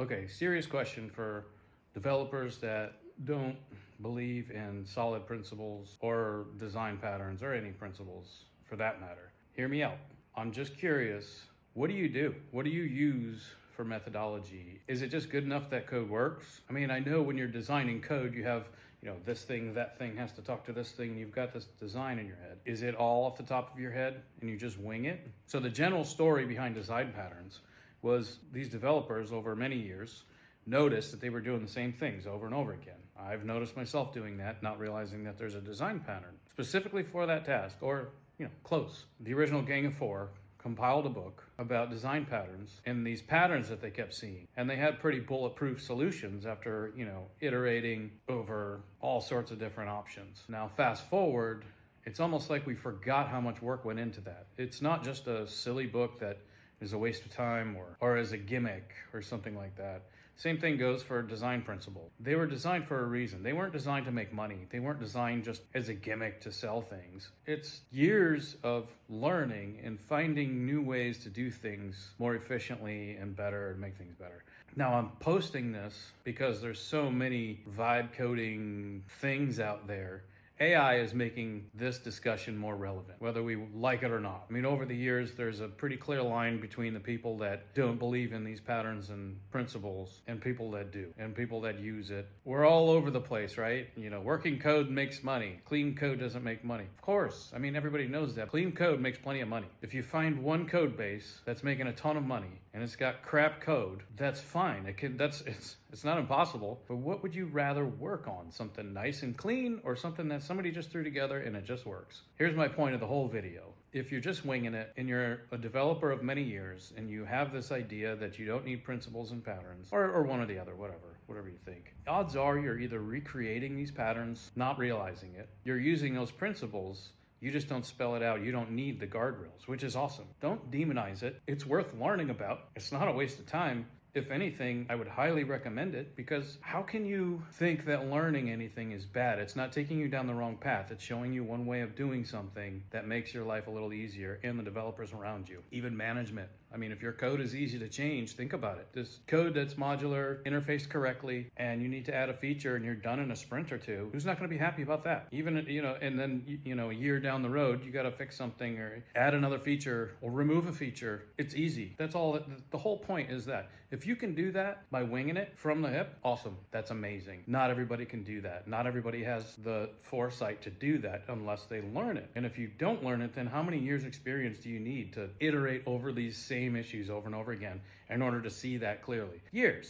Okay, serious question for developers that don't believe in solid principles or design patterns or any principles for that matter. Hear me out. I'm just curious, what do you do? What do you use for methodology? Is it just good enough that code works? I mean, I know when you're designing code, you have, this thing, that thing has to talk to this thing, and you've got this design in your head. Is it all off the top of your head and you just wing it? So the general story behind design patterns was these developers over many years noticed that they were doing the same things over and over again. I've noticed myself doing that, not realizing that there's a design pattern specifically for that task, or, close. The original Gang of Four compiled a book about design patterns and these patterns that they kept seeing. And they had pretty bulletproof solutions after, iterating over all sorts of different options. Now, fast forward, it's almost like we forgot how much work went into that. It's not just a silly book that is a waste of time or as a gimmick or something like that. Same thing goes for design principle. They were designed for a reason. They weren't designed to make money. They weren't designed just as a gimmick to sell things. It's years of learning and finding new ways to do things more efficiently and better and make things better. Now, I'm posting this because there's so many vibe coding things out there. AI is making this discussion more relevant, whether we like it or not. I mean, over the years, there's a pretty clear line between the people that don't believe in these patterns and principles and people that do, and people that use it. We're all over the place, right? Working code makes money. Clean code doesn't make money. Of course. I mean, everybody knows that. Clean code makes plenty of money. If you find one code base that's making a ton of money and it's got crap code, that's fine. It's not impossible, but what would you rather work on? Something nice and clean or something that somebody just threw together and it just works? Here's my point of the whole video. If you're just winging it and you're a developer of many years and you have this idea that you don't need principles and patterns, or one or the other, whatever you think, odds are you're either recreating these patterns, not realizing it, you're using those principles, you just don't spell it out. You don't need the guardrails, which is awesome. Don't demonize it. It's worth learning about. It's not a waste of time. If anything, I would highly recommend it, because how can you think that learning anything is bad? It's not taking you down the wrong path. It's showing you one way of doing something that makes your life a little easier and the developers around you. Even management. I mean, if your code is easy to change, think about it. This code that's modular, interfaced correctly, and you need to add a feature and you're done in a sprint or two, who's not going to be happy about that? Even, and then, a year down the road, you got to fix something or add another feature or remove a feature. It's easy. That's all. The whole point is that if you can do that by winging it from the hip, awesome. That's amazing. Not everybody can do that. Not everybody has the foresight to do that unless they learn it. And if you don't learn it, then how many years experience do you need to iterate over these same issues over and over again in order to see that clearly? Years.